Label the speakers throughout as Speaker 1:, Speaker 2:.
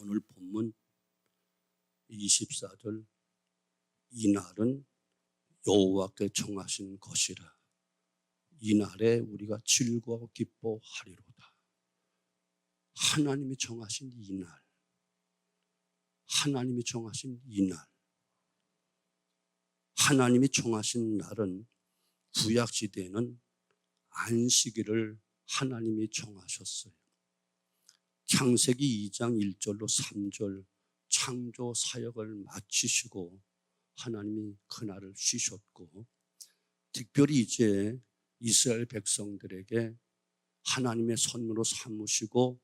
Speaker 1: 오늘 본문 24절 이날은 여호와께 정하신 것이라. 이날에 우리가 즐거워 기뻐하리로다. 하나님이 정하신 이날, 하나님이 정하신 이날, 하나님이 정하신 날은 구약시대에는 안식일을 하나님이 정하셨어요. 창세기 2장 1절로 3절 창조 사역을 마치시고 하나님이 그날을 쉬셨고, 특별히 이제 이스라엘 백성들에게 하나님의 선물로 삼으시고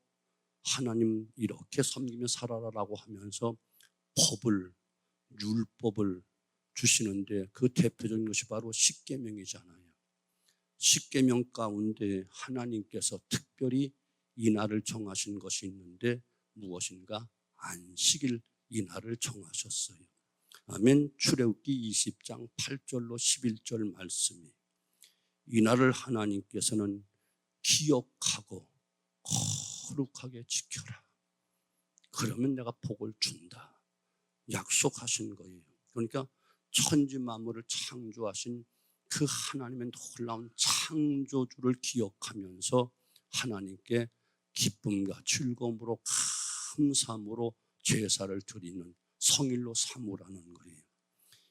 Speaker 1: 하나님 이렇게 섬기며 살아라라고 하면서 법을, 율법을 주시는데 그 대표적인 것이 바로 십계명이잖아요. 십계명 가운데 하나님께서 특별히 이날을 정하신 것이 있는데 무엇인가? 안식일 이날을 정하셨어요. 아멘. 출애굽기 20장 8절로 11절 말씀이, 이날을 하나님께서는 기억하고 거룩하게 지켜라. 그러면 내가 복을 준다. 약속하신 거예요. 그러니까 천지 만물을 창조하신 그 하나님의 놀라운 창조주를 기억하면서 하나님께 기쁨과 즐거움으로 감사함으로 제사를 드리는 성일로 삼으라는 거예요.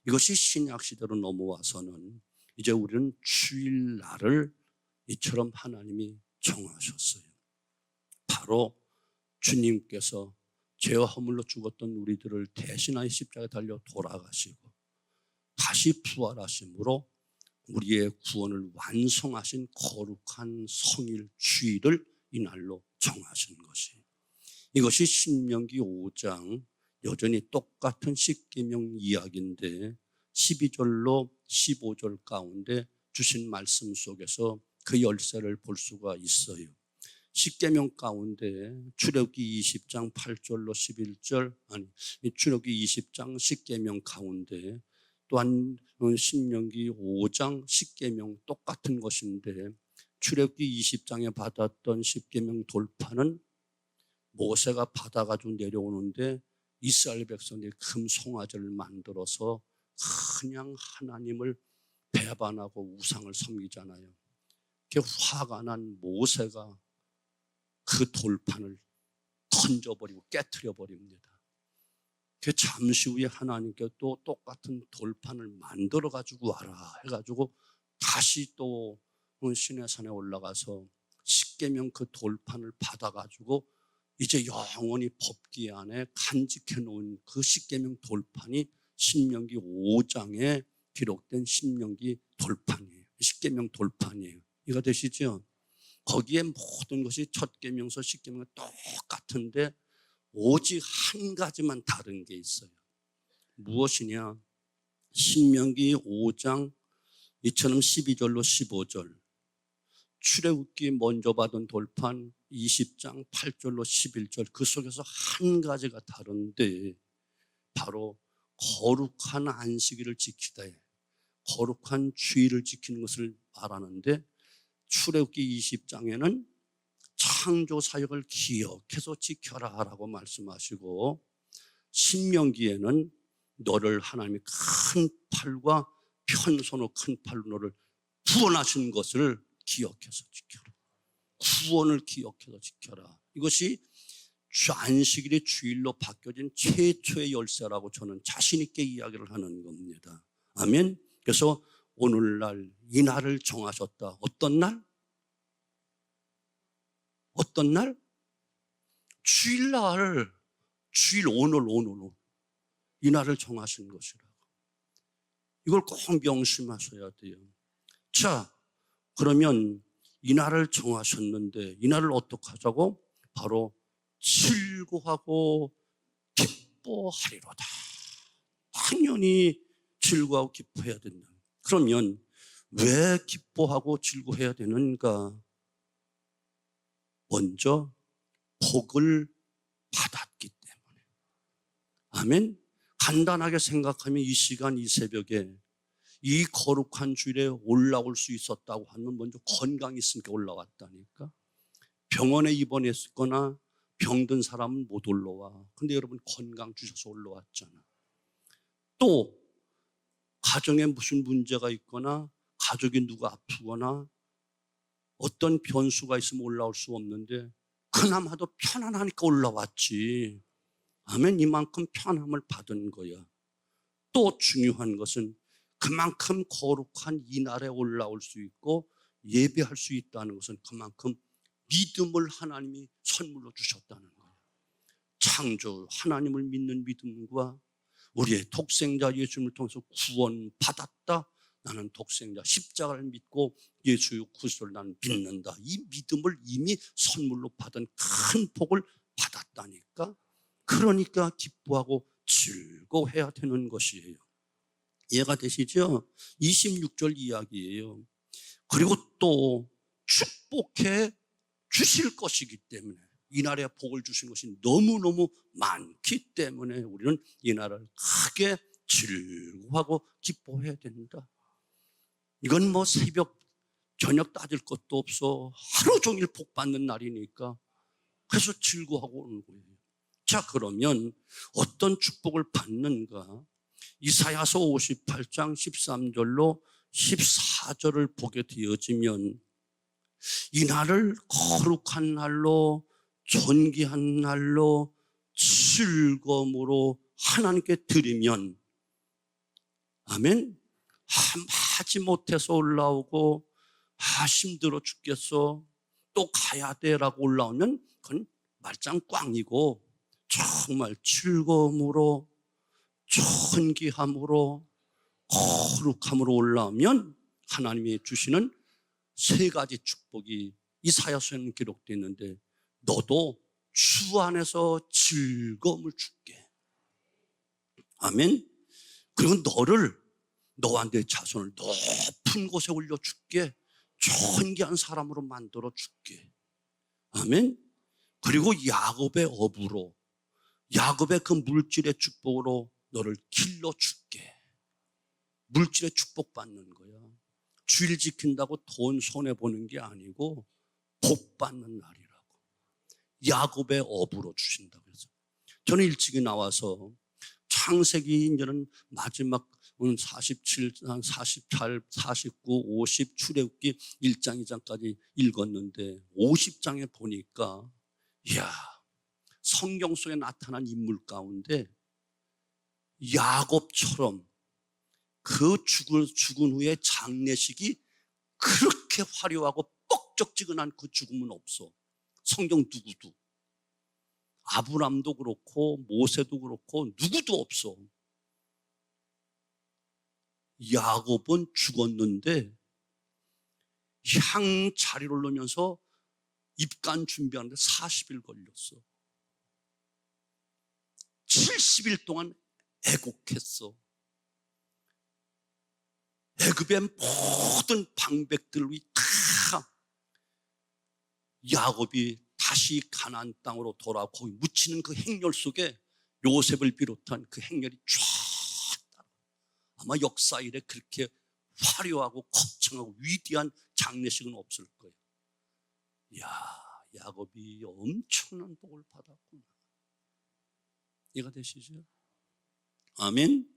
Speaker 1: 이것이 신약 시대로 넘어와서는 이제 우리는 주일날을 이처럼 하나님이 정하셨어요. 바로 주님께서 죄와 허물로 죽었던 우리들을 대신하여 십자가에 달려 돌아가시고 다시 부활하심으로 우리의 구원을 완성하신 거룩한 성일 주일을 이날로 정하신 것이에요. 이것이 신명기 5장 여전히 똑같은 십계명 이야기인데 12절로 15절 가운데 주신 말씀 속에서 그 열쇠를 볼 수가 있어요. 십계명 가운데 출애굽기 20장 8절로 11절, 출애굽기 20장 십계명 가운데 또한 신명기 5장 십계명 똑같은 것인데, 출애굽기 20장에 받았던 십계명 돌판은 모세가 받아가지고 내려오는데 이스라엘 백성들이 금 송아지를 만들어서 그냥 하나님을 배반하고 우상을 섬기잖아요. 그게 화가 난 모세가 그 돌판을 던져버리고 깨트려 버립니다. 그 잠시 후에 하나님께 또 똑같은 돌판을 만들어 가지고 와라 해가지고 다시 또 시내 산에 올라가서 십계명 그 돌판을 받아가지고 이제 영원히 법궤 안에 간직해 놓은 그 십계명 돌판이 신명기 5장에 기록된 신명기 돌판이에요. 십계명 돌판이에요. 이해가 되시죠? 거기에 모든 것이 첫 계명서 십계명과 똑같은데 오직 한 가지만 다른 게 있어요. 무엇이냐? 신명기 5장 이처럼 12절로 15절, 출애굽기 먼저 받은 돌판 20장 8절로 11절, 그 속에서 한 가지가 다른데 바로 거룩한 안식일을 지키다, 거룩한 주일을 지키는 것을 말하는데, 출애굽기 20장에는 창조 사역을 기억해서 지켜라 라고 말씀하시고, 신명기에는 너를 하나님이 큰 팔과 편손으로 큰 팔로 너를 구원하신 것을 기억해서 지켜라. 구원을 기억해서 지켜라. 이것이 안식일이 주일로 바뀌어진 최초의 열쇠라고 저는 자신 있게 이야기를 하는 겁니다. 아멘. 그래서 오늘날 이 날을 정하셨다. 어떤 날? 어떤 날? 주일날, 주일 오늘 이 날을 정하신 것이라고. 이걸 꼭 명심하셔야 돼요. 자, 그러면 이 날을 정하셨는데 이 날을 어떻게 하자고? 바로 즐거워하고 기뻐하리로다. 당연히 즐거워하고 기뻐해야 된다. 그러면 왜 기뻐하고 즐거워해야 되는가? 먼저 복을 받았기 때문에. 아멘. 간단하게 생각하면 이 시간 이 새벽에 이 거룩한 주일에 올라올 수 있었다고 하면 먼저 건강이 있으니까 올라왔다니까. 병원에 입원했거나 병든 사람은 못 올라와. 근데 여러분 건강 주셔서 올라왔잖아. 또 가정에 무슨 문제가 있거나 가족이 누가 아프거나 어떤 변수가 있으면 올라올 수 없는데 그나마도 편안하니까 올라왔지. 아멘. 이만큼 편함을 받은 거야. 또 중요한 것은 그만큼 거룩한 이 날에 올라올 수 있고 예배할 수 있다는 것은 그만큼 믿음을 하나님이 선물로 주셨다는 거예요. 창조 하나님을 믿는 믿음과 우리의 독생자 예수님을 통해서 구원받았다. 나는 독생자 십자가를 믿고 예수의 구속을 나는 믿는다. 이 믿음을 이미 선물로 받은 큰 복을 받았다니까. 그러니까 기뻐하고 즐거워해야 되는 것이에요. 이해가 되시죠? 26절 이야기예요. 그리고 또 축복해 주실 것이기 때문에 이날에 복을 주신 것이 너무너무 많기 때문에 우리는 이날을 크게 즐거워하고 기뻐해야 된다. 이건 뭐 새벽 저녁 따질 것도 없어. 하루 종일 복 받는 날이니까 그래서 즐거워하고 오는 거예요. 자, 그러면 어떤 축복을 받는가? 이사야서 58장 13절로 14절을 보게 되어지면 이 날을 거룩한 날로 존귀한 날로 즐거움으로 하나님께 드리면 아멘. 하지 못해서 올라오고 힘들어 죽겠어 또 가야 돼라고 올라오면 그건 말짱 꽝이고 정말 즐거움으로 존귀함으로 거룩함으로 올라오면 하나님이 주시는 세 가지 축복이 이사야서에는 기록되어 있는데 너도 주 안에서 즐거움을 줄게. 아멘. 그리고 너와 내 자손을 높은 곳에 올려줄게. 존귀한 사람으로 만들어 줄게. 아멘. 그리고 야곱의 업으로 야곱의 그 물질의 축복으로 너를 길러줄게. 물질의 축복받는 거야. 주일 지킨다고 돈 손해보는 게 아니고 복받는 날이라고. 야곱의 업으로 주신다고 해서 저는 일찍이 나와서 창세기 이제는 마지막 47, 48, 49, 50 출애굽기 1장, 2장까지 읽었는데 50장에 보니까 이야, 성경 속에 나타난 인물 가운데 야곱처럼 그 죽은 후에 장례식이 그렇게 화려하고 뻑적지근한 그 죽음은 없어. 성경 누구도. 아브람도 그렇고 모세도 그렇고 누구도 없어. 야곱은 죽었는데 향 자리를 올리면서 입간 준비하는데 40일 걸렸어. 70일 동안 애곡했어. 애굽의 모든 방백들이 다 야곱이 다시 가나안 땅으로 돌아와 거기 묻히는 그 행렬 속에 요셉을 비롯한 그 행렬이 쫙 따라. 아마 역사 이래 그렇게 화려하고 거창하고 위대한 장례식은 없을 거예요. 이야, 야곱이 엄청난 복을 받았구나. 이해가 되시죠? 아멘.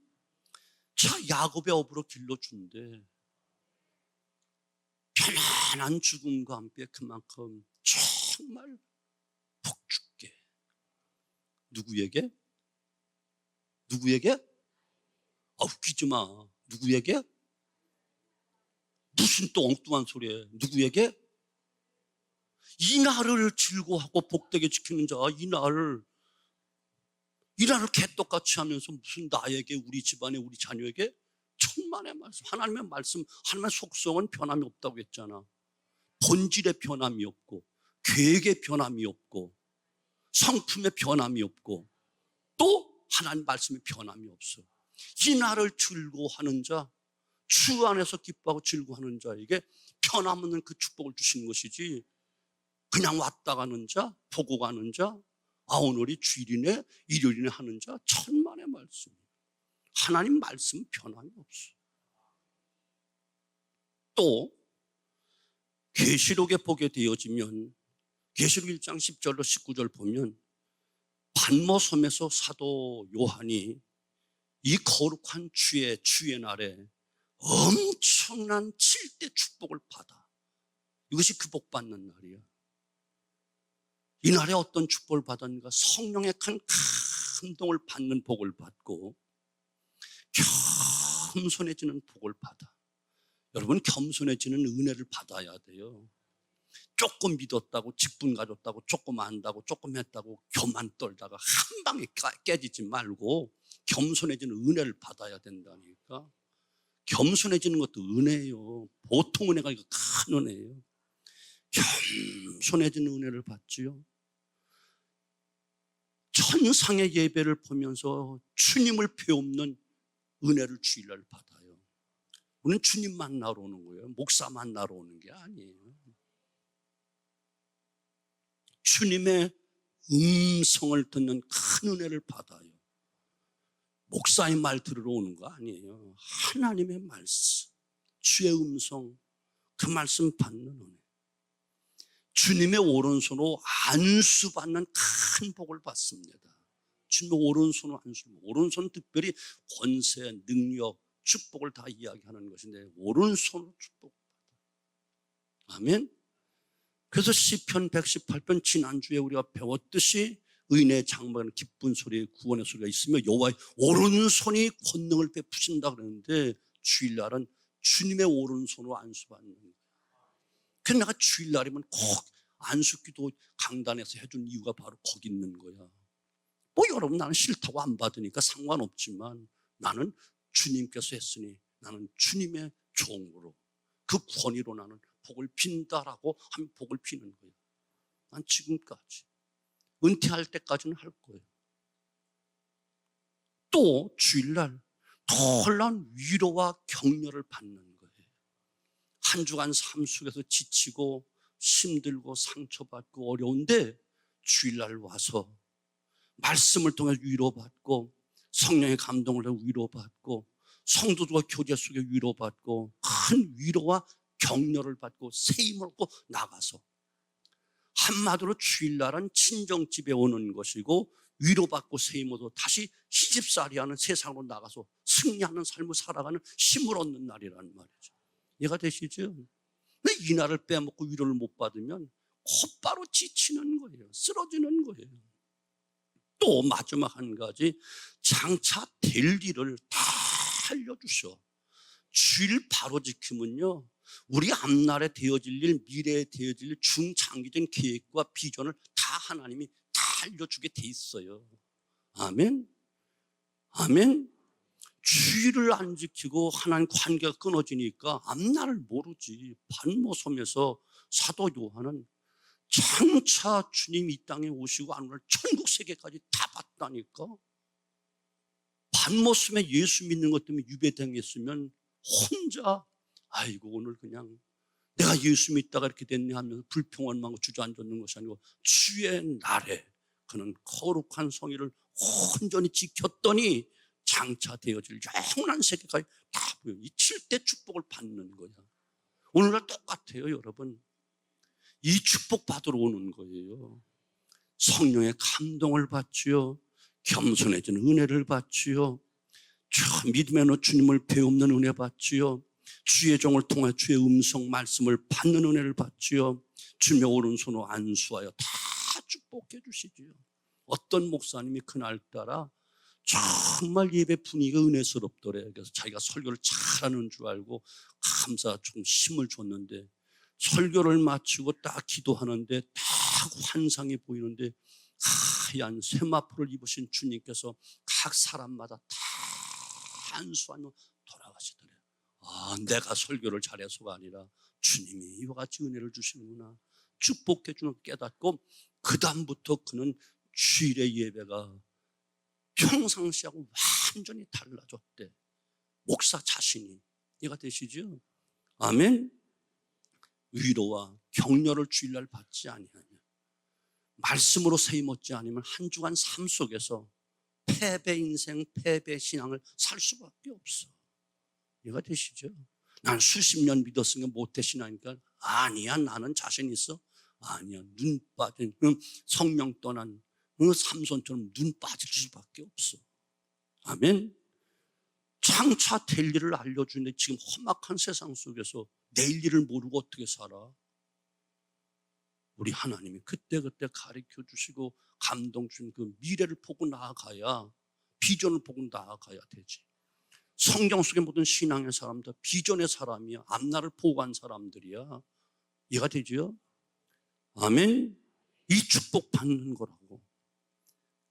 Speaker 1: 자, 야곱의 업으로 길러준대. 편안한 죽음과 함께 그만큼 정말 복 줄게. 누구에게? 누구에게? 웃기지 마. 누구에게? 무슨 또 엉뚱한 소리야. 누구에게? 이 날을 즐거워하고 복되게 지키는 자, 이 날을 개떡같이 하면서 무슨 나에게, 우리 집안에, 우리 자녀에게 천만의 말씀, 하나님의 말씀, 하나님의 속성은 변함이 없다고 했잖아. 본질의 변함이 없고, 계획의 변함이 없고, 성품의 변함이 없고, 또 하나님 말씀의 변함이 없어. 이 날을 즐거워하는 자, 주 안에서 기뻐하고 즐거워하는 자에게 변함없는 그 축복을 주시는 것이지, 그냥 왔다 가는 자, 보고 가는 자, 오늘이 주일이네, 일요일이네 하는 자, 천만의 말씀. 하나님 말씀 변함이 없어. 또 계시록에 보게 되어지면 계시록 1장 10절로 19절 보면 반모섬에서 사도 요한이 이 거룩한 주의 날에 엄청난 7대 축복을 받아. 이것이 그 복 받는 날이야. 이 날에 어떤 축복을 받았는가? 성령의 큰 감동을 받는 복을 받고 겸손해지는 복을 받아. 여러분, 겸손해지는 은혜를 받아야 돼요. 조금 믿었다고, 직분 가졌다고, 조금 안다고, 조금 했다고 교만 떨다가 한 방에 깨지지 말고 겸손해지는 은혜를 받아야 된다니까. 겸손해지는 것도 은혜예요. 보통 은혜가 아니고 큰 은혜예요. 겸손해지는 은혜를 받지요. 천상의 예배를 보면서 주님을 배우는 은혜를 주일날 받아요. 우리는 주님 만나러 오는 거예요. 목사 만나러 오는 게 아니에요. 주님의 음성을 듣는 큰 은혜를 받아요. 목사의 말 들으러 오는 거 아니에요. 하나님의 말씀, 주의 음성, 그 말씀 받는 은혜. 주님의 오른손으로 안수받는 큰 복을 받습니다. 주님의 오른손으로 안수. 오른손은 특별히 권세, 능력, 축복을 다 이야기하는 것인데 오른손으로 축복을 받아요. 아멘. 그래서 시편 118편 지난주에 우리가 배웠듯이 의인의 장막에는 기쁜 소리, 구원의 소리가 있으며 여호와의 오른손이 권능을 베푸신다 그러는데 주일날은 주님의 오른손으로 안수받는 거예요. 그래서 내가 주일날이면 꼭 안수기도 강단에서 해준 이유가 바로 거기 있는 거야. 뭐 여러분, 나는 싫다고 안 받으니까 상관없지만 나는 주님께서 했으니 나는 주님의 종으로 그 권위로 나는 복을 빈다라고 하면 복을 비는 거예요. 난 지금까지 은퇴할 때까지는 할 거예요. 또 주일날 놀라운 위로와 격려를 받는 거예요. 한 주간 삶 속에서 지치고 힘들고 상처받고 어려운데 주일날 와서 말씀을 통해 위로받고 성령의 감동을 통해 위로받고 성도들과 교제 속에 위로받고 큰 위로와 격려를 받고 세임을 얻고 나가서 한마디로 주일날은 친정집에 오는 것이고 위로받고 세임 얻고 다시 시집살이하는 세상으로 나가서 승리하는 삶을 살아가는 힘을 얻는 날이라는 말이죠. 이해가 되시죠? 근데 이 날을 빼먹고 위로를 못 받으면 곧바로 지치는 거예요. 쓰러지는 거예요. 또 마지막 한 가지, 장차 될 일을 다 알려주셔. 주일 바로 지키면요, 우리 앞날에 되어질 일, 미래에 되어질 일, 중장기적인 계획과 비전을 다 하나님이 다 알려주게 돼 있어요. 아멘. 아멘. 주일을 안 지키고 하나님 관계가 끊어지니까 앞날을 모르지. 반모섬에서 사도 요한은 장차 주님이 이 땅에 오시고 안 오늘 천국 세계까지 다 봤다니까. 반모섬에 예수 믿는 것 때문에 유배당했으면 혼자 아이고 오늘 그냥 내가 예수 믿다가 이렇게 됐네 하면서 불평원망하고 주저앉는 것이 아니고 주의 날에 그는 거룩한 성의를 온전히 지켰더니 장차 되어질 영원한 세계까지 다 보여. 이 7대 축복을 받는 거야. 오늘날 똑같아요, 여러분. 이 축복 받으러 오는 거예요. 성령의 감동을 받지요. 겸손해지는 은혜를 받지요. 믿음의 주님을 배우는 은혜 받지요. 주의 종을 통해 주의 음성 말씀을 받는 은혜를 받지요. 주님의 오른손으로 안수하여 다 축복해 주시지요. 어떤 목사님이 그날따라 정말 예배 분위기가 은혜스럽더래. 그래서 자기가 설교를 잘하는 줄 알고 감사 좀 힘을 줬는데 설교를 마치고 딱 기도하는데 딱 환상이 보이는데 하얀 세마포를 입으신 주님께서 각 사람마다 다 안수하며 돌아가시더래. 아, 내가 설교를 잘해서가 아니라 주님이 이와 같이 은혜를 주시는구나. 축복해 주는 깨닫고 그 다음부터 그는 주일의 예배가 평상시하고 완전히 달라졌대. 목사 자신이. 이해가 되시죠? 아멘. 위로와 격려를 주일날 받지 아니하냐. 말씀으로 세임 얻지 않으면 한 주간 삶 속에서 패배 인생, 패배 신앙을 살 수밖에 없어. 이해가 되시죠? 난 수십 년 믿었으니까 모태 신앙이니까 아니야, 나는 자신 있어. 아니야. 눈 빠진 성령 떠난 삼손처럼 눈 빠질 수밖에 없어. 아멘. 장차 될 일을 알려주는데 지금 험악한 세상 속에서 내일 일을 모르고 어떻게 살아? 우리 하나님이 그때그때 가르쳐 주시고 감동 주신 그 미래를 보고 나아가야, 비전을 보고 나아가야 되지. 성경 속의 모든 신앙의 사람들 비전의 사람이야. 앞날을 보고 간 사람들이야. 이해가 되죠? 아멘. 이 축복 받는 거라고.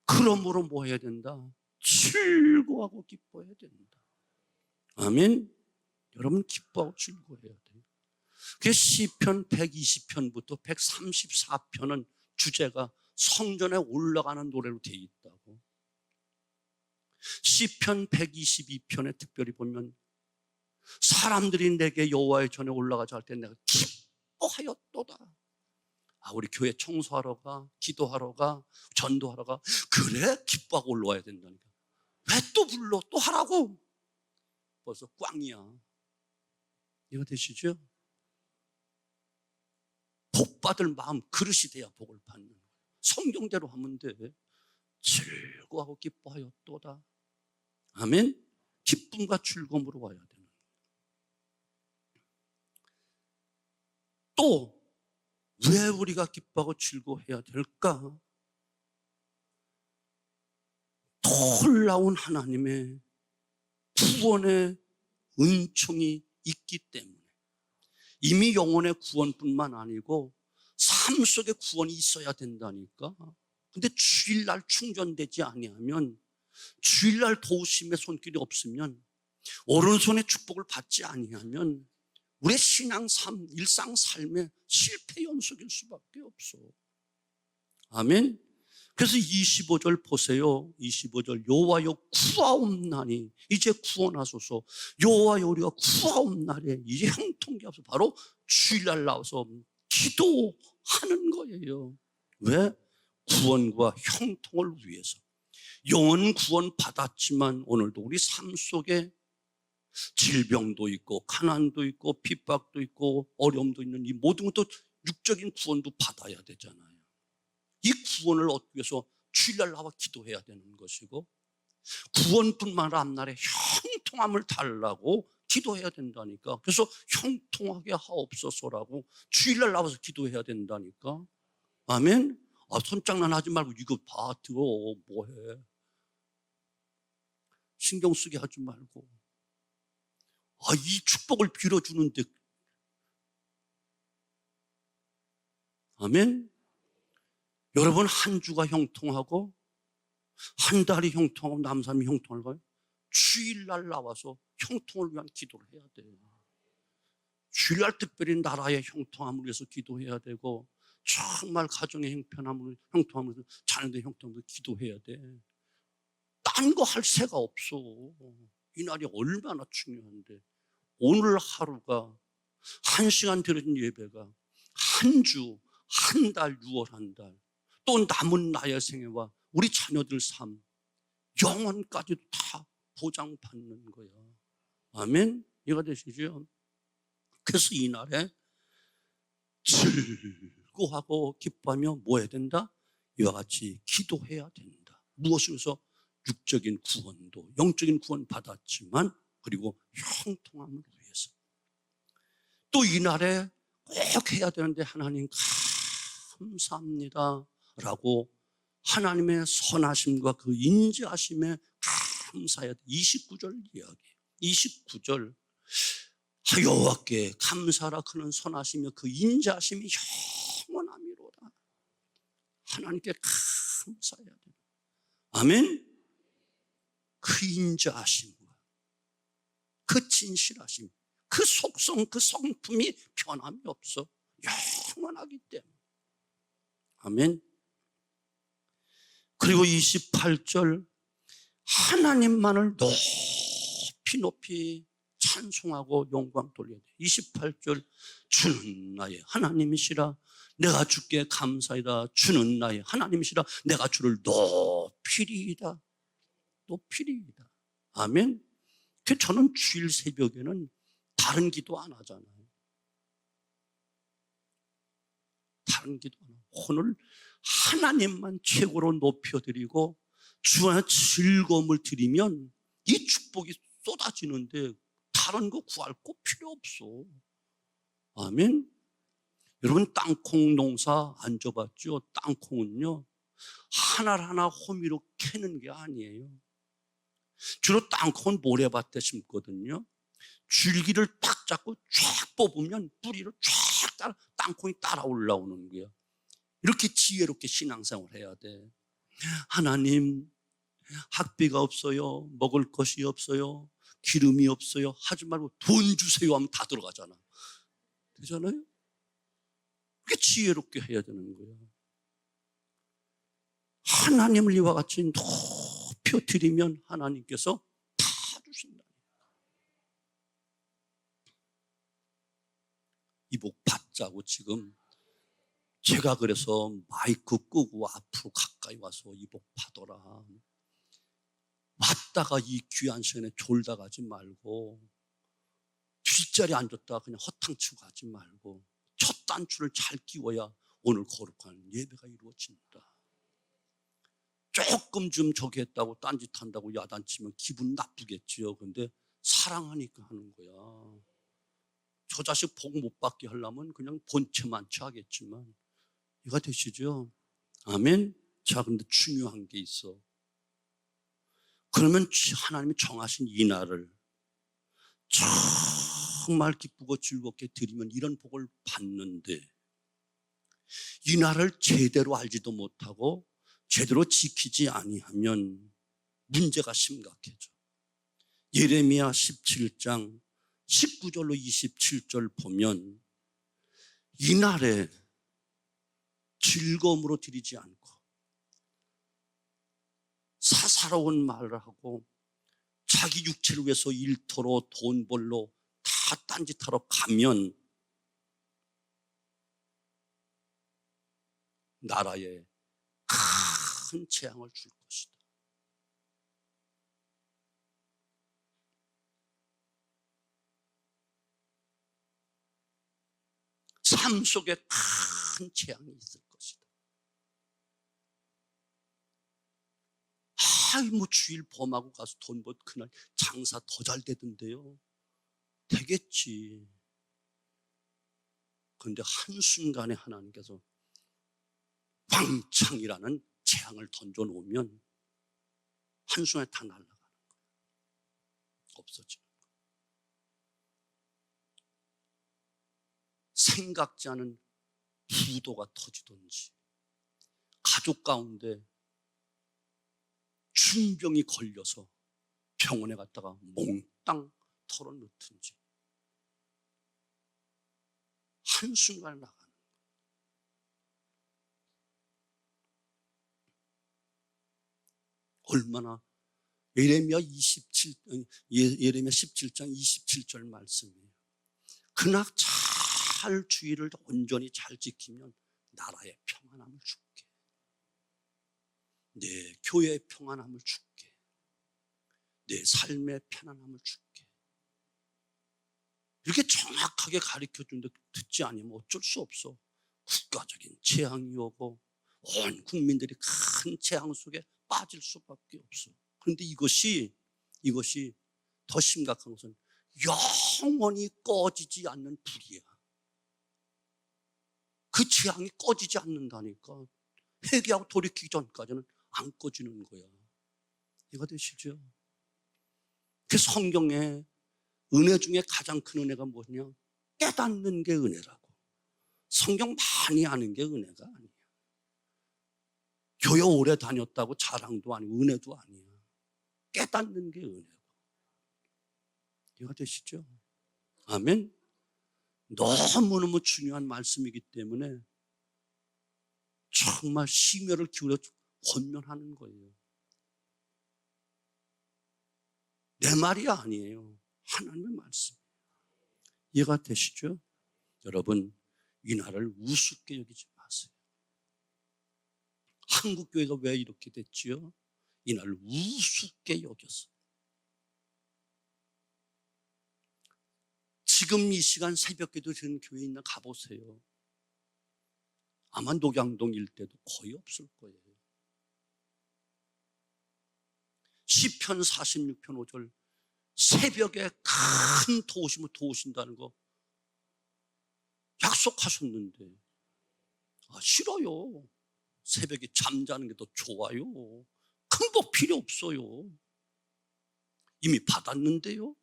Speaker 1: 그러므로 뭐 해야 된다? 즐거워하고 기뻐해야 된다. 아멘. 여러분 기뻐하고 즐거워해야 돼요. 그 시편 120편부터 134편은 주제가 성전에 올라가는 노래로 되어 있다고. 시편 122편에 특별히 보면 사람들이 내게 여호와의 전에 올라가자 할 때 내가 기뻐하였도다. 우리 교회 청소하러 가, 기도하러 가, 전도하러 가. 그래 기뻐하고 올라와야 된다니까. 왜 또 불러? 또 하라고. 벌써 꽝이야. 이거 되시죠? 복 받을 마음 그릇이 돼야 복을 받는 거예요. 성경대로 하면 돼. 즐거워하고 기뻐하였도다. 아멘. 기쁨과 즐거움으로 와야 되는 거예요. 또 왜 우리가 기뻐하고 즐거워해야 될까? 놀라운 하나님의 구원의 은총이 있기 때문에, 이미 영혼의 구원뿐만 아니고 삶 속에 구원이 있어야 된다니까. 근데 주일날 충전되지 아니하면, 주일날 도우심의 손길이 없으면, 오른손의 축복을 받지 아니하면 우리의 신앙 삶, 일상 삶의 실패 연속일 수밖에 없어. 아멘. 그래서 25절 보세요. 25절 여호와여 구하옵나니 이제 구원하소서. 여호와여 우리가 구하옵나니 이제 형통케 하소서. 바로 주일날 나와서 기도하는 거예요. 왜? 구원과 형통을 위해서. 영혼 구원 받았지만 오늘도 우리 삶 속에 질병도 있고 가난도 있고 핍박도 있고 어려움도 있는 이 모든 것도 육적인 구원도 받아야 되잖아요. 이 구원을 얻기 위해서 주일날 나와 기도해야 되는 것이고, 구원뿐만 아니라 앞날에 형통함을 달라고 기도해야 된다니까. 그래서 형통하게 하옵소서라고 주일날 나와서 기도해야 된다니까. 아멘. 손장난 하지 말고 이거 봐, 들어. 뭐해. 신경 쓰게 하지 말고. 이 축복을 빌어주는데. 아멘. 여러분 한 주가 형통하고 한 달이 형통하고 남은 사람이 형통할까요? 주일날 나와서 형통을 위한 기도를 해야 돼요. 주일날 특별히 나라의 형통함을 위해서 기도해야 되고, 정말 가정의 형편함을, 형통함을 위해서 자녀들의 형통함을 위해서 기도해야 돼. 딴 거 할 새가 없어. 이 날이 얼마나 중요한데. 오늘 하루가, 1시간 드려진 예배가 한 주, 한 달, 6월 한 달, 또 남은 나의 생애와 우리 자녀들 삶, 영원까지도 다 보장받는 거야. 아멘. 이해가 되시죠? 그래서 이 날에 즐거워하고 기뻐하며 뭐 해야 된다? 이와 같이 기도해야 된다. 무엇을 위해서? 육적인 구원도, 영적인 구원 받았지만, 그리고 형통함을 위해서. 또 이 날에 꼭 해야 되는데, 하나님 감사합니다 라고 하나님의 선하심과 그 인자하심에 감사해야 돼. 29절 이야기. 29절. 여호와께 감사라. 그는 선하시며 그 인자하심이 영원하미로다. 하나님께 감사해야 돼. 아멘. 그 인자하심과 그 진실하심, 그 속성, 그 성품이 변함이 없어. 영원하기 때문에. 아멘. 그리고 28절 하나님만을 높이 찬송하고 영광 돌려야 돼. 28절 주는 나의 하나님이시라. 내가 주께 감사이다. 주는 나의 하나님이시라. 내가 주를 높이리이다. 높이리이다. 아멘. 저는 주일 새벽에는 다른 기도 안 하잖아요. 다른 기도 안 하고 오늘 하나님만 최고로 높여드리고 주 안에 즐거움을 드리면 이 축복이 쏟아지는데 다른 거 구할 거 필요 없어. 아멘. 여러분 땅콩 농사 안 줘봤죠? 땅콩은요 하나하나 호미로 캐는 게 아니에요. 주로 땅콩은 모래밭에 심거든요. 줄기를 딱 잡고 쫙 뽑으면 뿌리를 쫙 따라 땅콩이 따라 올라오는 거예요. 이렇게 지혜롭게 신앙생활을 해야 돼. 하나님 학비가 없어요, 먹을 것이 없어요, 기름이 없어요 하지 말고 돈 주세요 하면 다 들어가잖아. 되잖아요. 그렇게 지혜롭게 해야 되는 거예요. 하나님을 이와 같이 높여드리면 하나님께서 다 주신다. 이복 받자고 지금 제가 그래서 마이크 끄고 앞으로 가까이 와서 이복 받아라. 왔다가 이 귀한 시간에 졸다 가지 말고 뒷자리에 앉았다가 그냥 허탕치고 가지 말고 첫 단추를 잘 끼워야 오늘 거룩한 예배가 이루어진다. 조금 좀 저기 했다고 딴짓한다고 야단치면 기분 나쁘겠지요. 근데 사랑하니까 하는 거야. 저 자식 복 못 받게 하려면 그냥 본체만치 하겠지만 이해가 되시죠? 아멘. 자, 근데 중요한 게 있어. 그러면 하나님이 정하신 이 날을 정말 기쁘고 즐겁게 드리면 이런 복을 받는데 이 날을 제대로 알지도 못하고 제대로 지키지 아니하면 문제가 심각해져. 예레미야 17장 19절로 27절 보면 이 날에 즐거움으로 드리지 않고 사사로운 말을 하고 자기 육체를 위해서 일터로 돈 벌러 다 딴짓하러 가면 나라에 큰 재앙을 줄 것이다. 삶 속에 큰 재앙이 있을 것이다. 뭐 주일 범하고 가서 돈 벌 그날 장사 더 잘 되던데요. 되겠지. 그런데 한순간에 하나님께서 왕창이라는 재앙을 던져놓으면 한순간에 다 날아가는 거예요. 없어지는 거예요. 생각지 않은 부도가 터지든지 가족 가운데 중병이 걸려서 병원에 갔다가 몽땅 털어넣든지 한순간에 나가는 거예요. 얼마나 예레미야 17장 27절 말씀이에요. 그날 잘 주의를 온전히 잘 지키면 나라의 평안함을 줄게. 내 교회의 평안함을 줄게. 내 삶의 편안함을 줄게. 이렇게 정확하게 가르쳐주는데 듣지 않으면 어쩔 수 없어. 국가적인 재앙이 오고 온 국민들이 큰 재앙 속에 빠질 수밖에 없어. 그런데 이것이 더 심각한 것은 영원히 꺼지지 않는 불이야. 그 재앙이 꺼지지 않는다니까. 회개하고 돌이키기 전까지는 안 꺼지는 거야. 이해가 되시죠? 그 성경에 은혜 중에 가장 큰 은혜가 뭐냐? 깨닫는 게 은혜라고. 성경 많이 아는 게 은혜가 아니야. 교회 오래 다녔다고 자랑도 아니고 은혜도 아니야. 깨닫는 게 은혜고. 이해가 되시죠? 아멘. 너무너무 중요한 말씀이기 때문에 정말 심혈을 기울여 권면하는 거예요. 내 말이 아니에요. 하나님의 말씀. 이해가 되시죠? 여러분, 이 날을 우습게 여기지 마세요. 한국교회가 왜 이렇게 됐지요? 이 날을 우습게 여겼어요. 지금 이 시간 새벽기도 드리는 교회 있나 가보세요. 아마 녹양동 일대도 거의 없을 거예요. 시편 46편 5절 새벽에 큰 도우심을 도우신다는 거 약속하셨는데 싫어요. 새벽에 잠자는 게 더 좋아요. 큰 복 필요 없어요. 이미 받았는데요.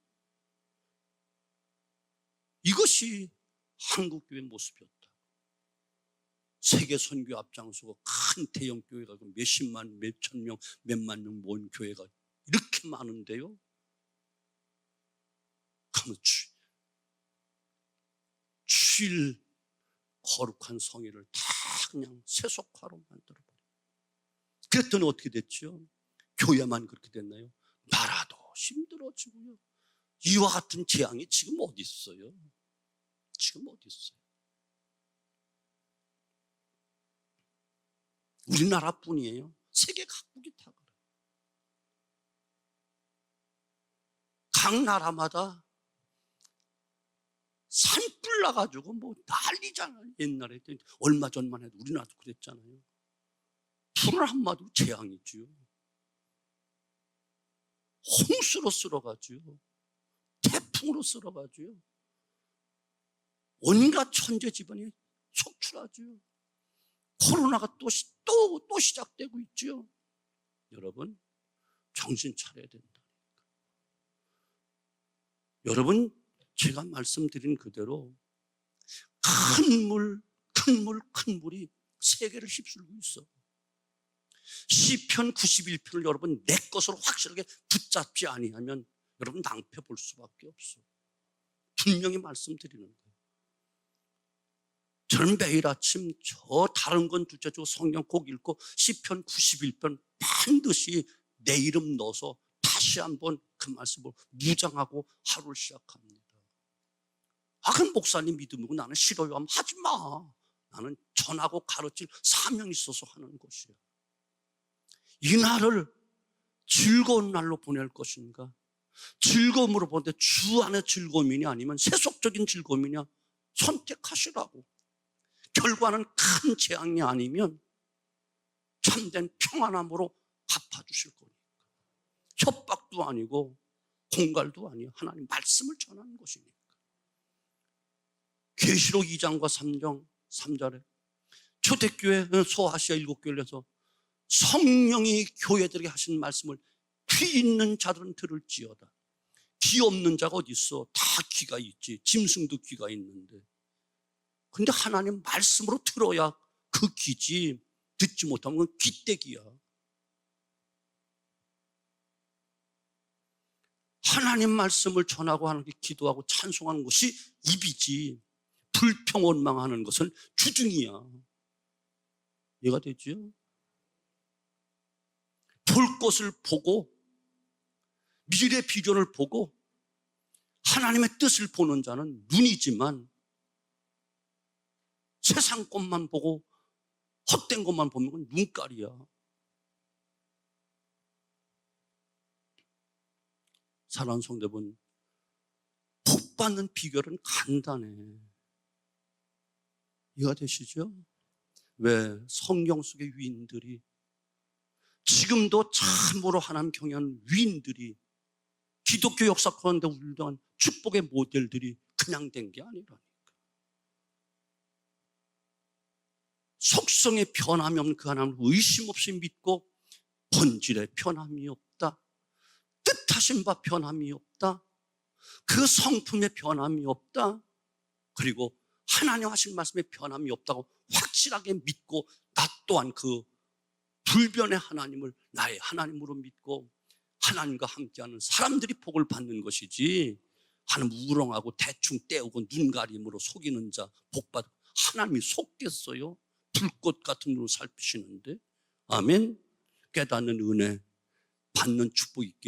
Speaker 1: 이것이 한국교회 모습이었다. 세계 선교 앞장서고 큰 대형 교회가 몇십만, 몇천 명, 몇만 명 모인 교회가 이렇게 많은데요. 그러면 주일 거룩한 성회를 다 그냥 세속화로 만들어버려요. 그랬더니 어떻게 됐죠? 교회만 그렇게 됐나요? 나라도 힘들어지고요. 이와 같은 재앙이 지금 어디 있어요? 지금 어디 있어요? 우리나라뿐이에요. 세계 각국이 다 그래요. 각 나라마다 산불 나가지고 뭐 난리잖아요. 옛날에 얼마 전만 해도 우리나라도 그랬잖아요. 불을 한마디로 재앙이죠. 홍수로 쓸어가지요. 태풍으로 쓸어가지요. 온갖 천재지변이 속출하죠. 코로나가 또 시작되고 있죠. 여러분, 정신 차려야 된다니까. 여러분, 제가 말씀드린 그대로 큰 물이 세계를 휩쓸고 있어. 시편 91편을 여러분 내 것으로 확실하게 붙잡지 아니하면 여러분 낭패 볼 수밖에 없어. 분명히 말씀드리는 거예요. 저는 매일 아침 저 다른 건 둘째치고 성경 꼭 읽고 시편 91편 반드시 내 이름 넣어서 다시 한번 그 말씀을 무장하고 하루를 시작합니다. 그럼 목사님 믿음이고 나는 싫어요 하면 하지 마. 나는 전하고 가르칠 사명이 있어서 하는 것이야. 이 날을 즐거운 날로 보낼 것인가? 즐거움으로 보는데 주 안의 즐거움이냐 아니면 세속적인 즐거움이냐 선택하시라고. 결과는 큰 재앙이 아니면 참된 평안함으로 갚아주실 거니까. 협박도 아니고 공갈도 아니에요. 하나님 말씀을 전하는 것이니까. 계시록 2장과 3절에 초대교회 소아시아 7교회에서 성령이 교회들에게 하신 말씀을 귀 있는 자들은 들을지어다. 귀 없는 자가 어디 있어? 다 귀가 있지. 짐승도 귀가 있는데. 근데 하나님 말씀으로 들어야 그 귀지. 듣지 못하면 그건 귀때기야. 하나님 말씀을 전하고 하는 게 기도하고 찬송하는 것이 입이지. 불평원망하는 것은 주둥이야. 이해가 되죠? 볼 것을 보고 미래 비전을 보고 하나님의 뜻을 보는 자는 눈이지만 세상 것만 보고 헛된 것만 보는 건 눈깔이야. 사랑하는 성도분, 복 받는 비결은 간단해. 이해가 되시죠? 왜 성경 속의 위인들이 지금도 참으로 하나님 경외하는 위인들이 기독교 역사 가운데 우리한 축복의 모델들이 그냥 된 게 아니라니까. 속성의 변함이 없는 그 하나님을 의심 없이 믿고 본질의 변함이 없다. 뜻하신 바 변함이 없다. 그 성품의 변함이 없다. 그리고 하나님 하신 말씀에 변함이 없다고 확실하게 믿고 나 또한 그 불변의 하나님을 나의 하나님으로 믿고 하나님과 함께하는 사람들이 복을 받는 것이지, 하나님 우렁하고 대충 떼우고 눈가림으로 속이는 자 복받아 하나님이 속겠어요? 불꽃 같은 눈으로 살피시는데. 아멘. 깨닫는 은혜 받는 축복 있기를